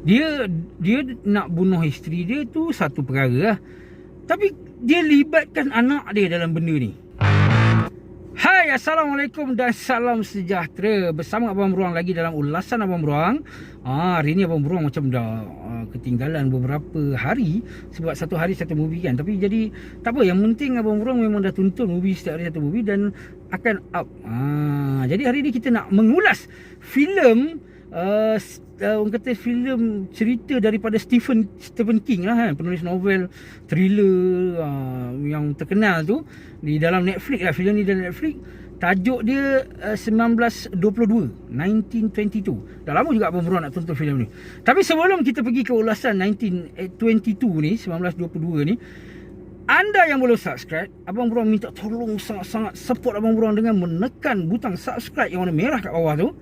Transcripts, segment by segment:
Dia dia nak bunuh isteri dia tu satu perkara lah. Tapi dia libatkan anak dia dalam benda ni. Hai, Assalamualaikum dan salam sejahtera. Bersama Abang Beruang lagi dalam ulasan Abang Beruang. Hari ni Abang Beruang macam dah ketinggalan beberapa hari. Sebab satu hari satu movie kan. Tapi jadi tak apa, yang penting Abang Beruang memang dah tonton movie setiap hari satu movie dan akan up. Jadi hari ni kita nak mengulas filem orang kata filem cerita daripada Stephen King lah kan, penulis novel thriller yang terkenal tu di dalam Netflix lah. Filem ni dalam Netflix, tajuk dia 1922. Dah lama juga Abang Beruang nak tonton filem ni. Tapi sebelum kita pergi ke ulasan 1922 ni, 1922 ni, anda yang belum subscribe, Abang Beruang minta tolong sangat-sangat support Abang Beruang dengan menekan butang subscribe yang warna merah kat bawah tu.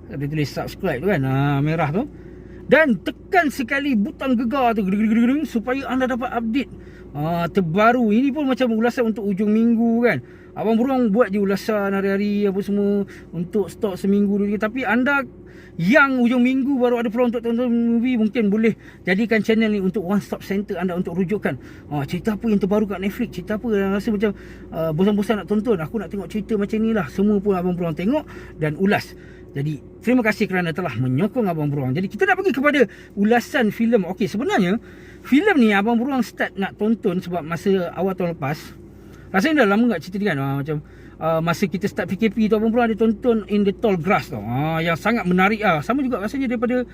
Dia tulis subscribe tu kan, merah tu. Dan tekan sekali butang gegar tu supaya anda dapat update terbaru. Ini pun macam ulasan untuk ujung minggu kan. Abang Beruang buat je ulasan hari-hari apa semua untuk stok seminggu dulu. Tapi anda yang ujung minggu baru ada peluang untuk tonton movie, mungkin boleh jadikan channel ni untuk one stop center anda untuk rujukan cerita apa yang terbaru kat Netflix, cerita apa yang rasa macam bosan-bosan nak tonton, aku nak tengok cerita macam ni lah. Semua pun Abang Beruang tengok dan ulas. Jadi terima kasih kerana telah menyokong Abang Beruang. Jadi kita nak pergi kepada ulasan filem. Okey, sebenarnya filem ni Abang Beruang start nak tonton sebab masa awal tahun lepas. Rasanya dah lama tak cerita dia kan. Macam masa kita start PKP tu Abang Beruang ada tonton In the Tall Grass tu. Yang sangat menarik lah. Sama juga rasanya daripada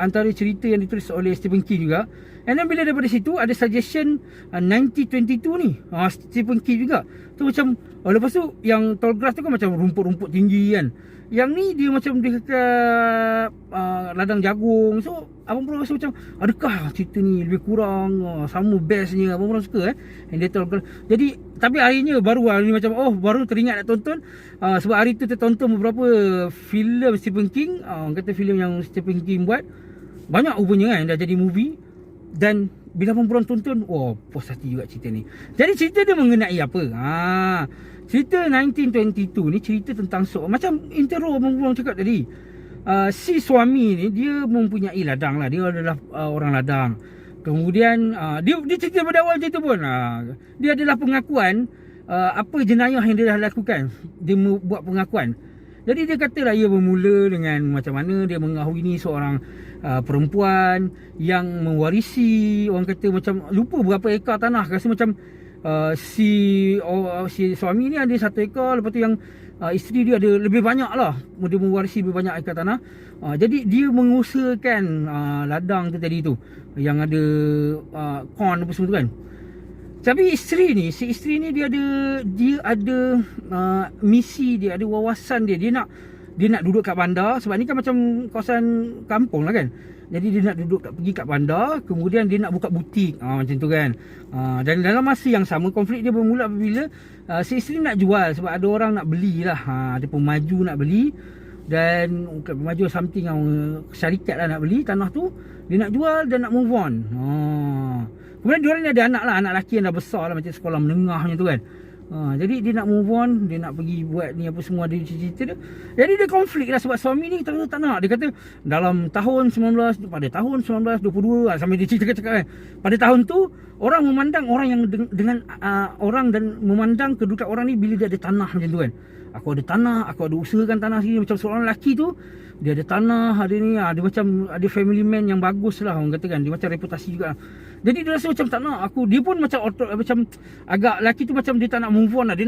antara cerita yang ditulis oleh Stephen King juga. And then bila daripada situ ada suggestion 1922 ni, Stephen King juga. Tu macam lepas tu yang Tall Grass tu kan macam rumput-rumput tinggi kan. Yang ni dia macam dia dekat ladang jagung. So Abang Beruang rasa macam adakah cerita ni lebih kurang sama bestnya. Abang Beruang suka And dia Tall Grass. Jadi tapi harinya baru hari ni macam baru teringat nak tonton sebab hari tu tertonton beberapa filem Stephen King. Kata filem yang Stephen King buat banyak rupanya kan dah jadi movie. Dan bila Abang Beruang tonton, puas hati juga cerita ni. Jadi cerita dia mengenai apa? Cerita 1922 ni cerita tentang macam intro Abang Beruang cakap tadi. Si suami ni dia mempunyai ladang lah. Dia adalah orang ladang. Kemudian dia cerita pada awal cerita pun dia adalah pengakuan apa jenayah yang dia dah lakukan. Dia buat pengakuan. Jadi dia katalah ia bermula dengan macam mana dia mengahui ni seorang perempuan yang mewarisi, orang kata macam lupa berapa ekar tanah. Rasa macam si suami ni ada 1 ekar, lepas tu yang isteri dia ada lebih banyak lah. Dia mewarisi lebih banyak ekar tanah. Jadi dia mengusahakan ladang tu tadi tu yang ada corn apa semua tu kan. Tapi si isteri ni dia ada misi, dia ada wawasan dia nak duduk kat bandar. Sebab ni kan macam kawasan kampung lah kan. Jadi dia nak pergi kat bandar. Kemudian dia nak buka butik macam tu kan. Dan dalam masa yang sama konflik dia bermula apabila si isteri nak jual. Sebab ada orang nak beli lah. Ada pemaju nak beli. Dan pemaju something syarikat lah nak beli tanah tu. Dia nak jual dan nak move on. Kemudian diorang ni ada anak lah. Anak lelaki yang dah besar lah, macam sekolah menengah macam tu kan. Jadi dia nak move on. Dia nak pergi buat ni apa semua, ada cerita dia. Jadi dia konflik lah sebab suami ni tak nak. Dia kata dalam tahun 1922 sampai dia cerita kan. Pada tahun tu orang memandang orang yang dengan orang dan memandang kedudukan orang ni bila dia ada tanah macam tu kan. Aku ada tanah, aku ada usahakan tanah sini. Macam seorang lelaki tu, dia ada tanah, ada ni, dia macam ada family man yang bagus lah orang kata kan. Dia macam reputasi juga. Jadi dia rasa macam tak nak aku. Dia pun macam agak lelaki tu macam dia tak nak move on lah. Dia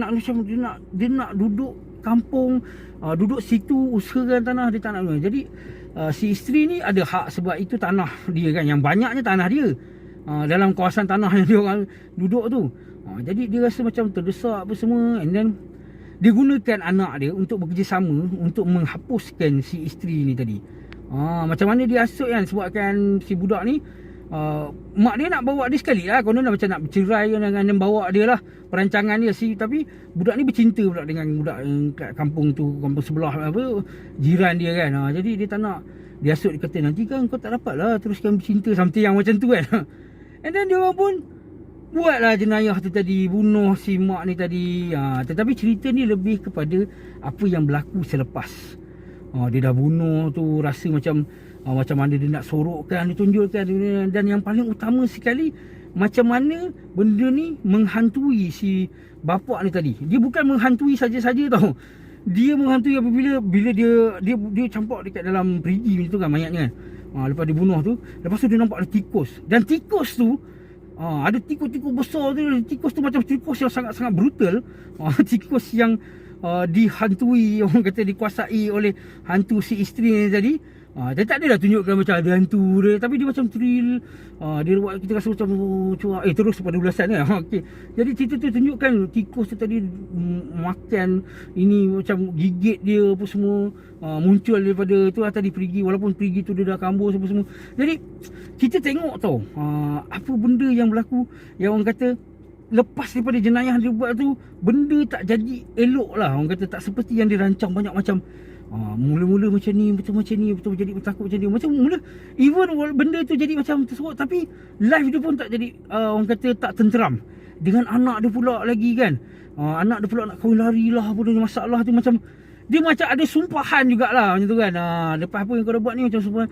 nak duduk kampung, duduk situ, usahakan tanah, dia tak nak. Jadi si isteri ni ada hak sebab itu tanah dia kan. Yang banyaknya tanah dia dalam kawasan tanah yang dia orang duduk tu. Jadi dia rasa macam terdesak apa semua. And then dia gunakan anak dia untuk bekerjasama untuk menghapuskan si isteri ni tadi. Macam mana dia hasut kan, sebabkan si budak ni mak dia nak bawa dia sekali lah. Konon macam nak bercerai dengan bawa dia lah perancangan dia. Tapi budak ni bercinta pula dengan budak kat kampung tu, kampung sebelah apa, jiran dia kan. Jadi dia tak nak. Dia hasut, dia kata nanti kan kau tak dapat lah teruskan bercinta, something yang macam tu kan. And then dia orang pun buatlah jenayah tu tadi, bunuh si mak ni tadi. Tetapi cerita ni lebih kepada apa yang berlaku selepas. Dia dah bunuh tu, rasa macam macam mana dia nak sorokkan, ditunjukkan, dan yang paling utama sekali, macam mana benda ni menghantui si bapak ni tadi. Dia bukan menghantui saja-saja tau. Dia menghantui bila dia campak dekat dalam perigi macam tu kan, mayatnya kan. Lepas dia bunuh tu, lepas tu dia nampak ada tikus. Dan tikus tu ada tikus-tikus besar tu. Tikus tu macam tikus yang sangat-sangat brutal. Tikus yang dihantui, orang kata dikuasai oleh hantu si isteri ni tadi. Dia tak adalah tunjukkan macam ada hantu dia, tapi dia macam thrill. Dia buat kita rasa macam terus pada ulasan kan. Okay. Jadi cerita tu tunjukkan tikus tu tadi makan ini, macam gigit dia apa semua, muncul daripada tu tadi perigi, walaupun perigi tu dia dah kambus apa semua. Jadi kita tengok tau apa benda yang berlaku, yang orang kata lepas daripada jenayah dia buat tu, benda tak jadi elok lah. Orang kata tak seperti yang dirancang banyak macam. Mula-mula macam ni, betul jadi bertakut macam dia. Macam mula even benda tu jadi macam tersorok, tapi life dia pun tak jadi orang kata tak tenteram. Dengan anak dia pula lagi kan. Anak dia pula nak kahwin lari lah, apa dia masalah tu, macam dia macam ada sumpahan jugalah macam tu kan. Lepas apa yang kau dah buat ni macam sumpahan.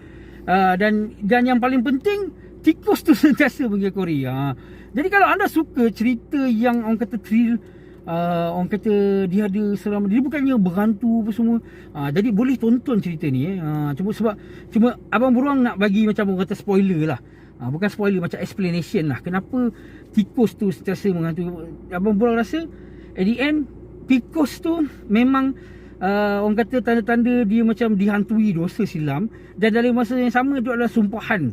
Dan yang paling penting, tikus tu sentiasa pergi kori. Jadi kalau anda suka cerita yang orang kata thrill, orang kata dia ada seram, dia bukannya berhantu apa semua, jadi boleh tonton cerita ni. Cuma Abang Beruang nak bagi macam orang kata spoiler lah. Bukan spoiler, macam explanation lah kenapa tikus tu sentiasa menghantui. Abang Beruang rasa at the end tikus tu memang orang kata tanda-tanda dia macam dihantui dosa silam, dan dalam masa yang sama tu adalah sumpahan,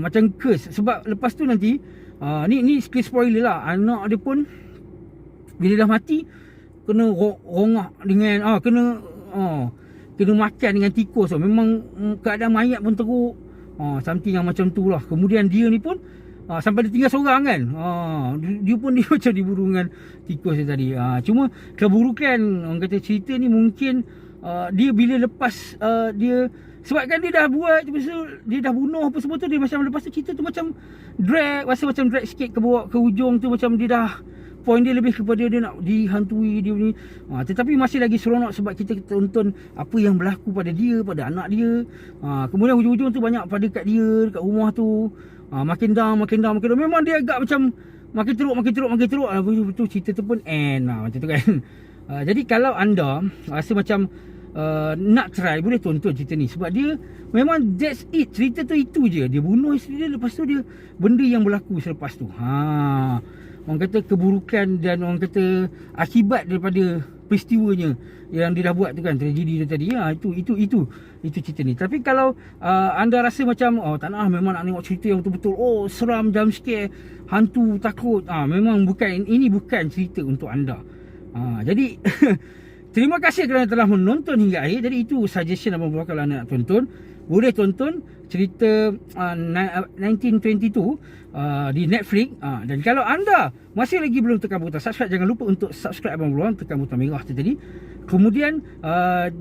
macam curse. Sebab lepas tu nanti ni sikit spoiler lah, anak dia pun bila dah mati kena rongak dengan kena makan dengan tikus. Memang keadaan mayat pun teruk, something yang macam tu lah. Kemudian dia ni pun sampai dia tinggal seorang kan. Dia pun dia macam diburu dengan tikus dia tadi. Cuma keburukan orang kata cerita ni mungkin dia bila lepas dia, sebabkan dia dah buat, dia dah bunuh apa semua tu, dia macam lepas tu cerita tu macam drag, rasa macam drag sikit ke bawah ke hujung tu, macam dia dah point dia lebih kepada dia nak dihantui dia ni. Tetapi masih lagi seronok sebab kita tonton apa yang berlaku pada dia, pada anak dia. Kemudian hujung-hujung tu banyak pada kat dia, dekat rumah tu. Makin down. Memang dia agak macam makin teruk. Betul cerita tu pun end macam tu kan. Jadi kalau anda rasa macam nak try, boleh tonton cerita ni. Sebab dia memang that's it. Cerita tu itu je. Dia bunuh isteri dia, lepas tu dia benda yang berlaku selepas tu. Orang kata keburukan dan orang kata akibat daripada peristiwanya yang dia dah buat tu kan, tragedi tu tadi. Itu cerita ni. Tapi kalau anda rasa macam tak nak, memang nak tengok cerita yang betul-betul seram, jump scare, hantu, takut, memang ini bukan cerita untuk anda. Jadi terima kasih kerana telah menonton hingga akhir. Jadi itu suggestion Abang Beruang kalau anda nak tonton. Boleh tonton cerita 1922 di Netflix. Dan kalau anda masih lagi belum tekan butang subscribe, jangan lupa untuk subscribe Abang Beruang, tekan butang merah tu tadi. Kemudian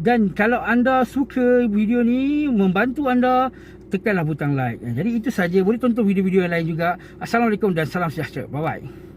dan kalau anda suka video ni, membantu anda, tekanlah butang like. Jadi itu saja. Boleh tonton video-video yang lain juga. Assalamualaikum dan salam sejahtera. Bye bye.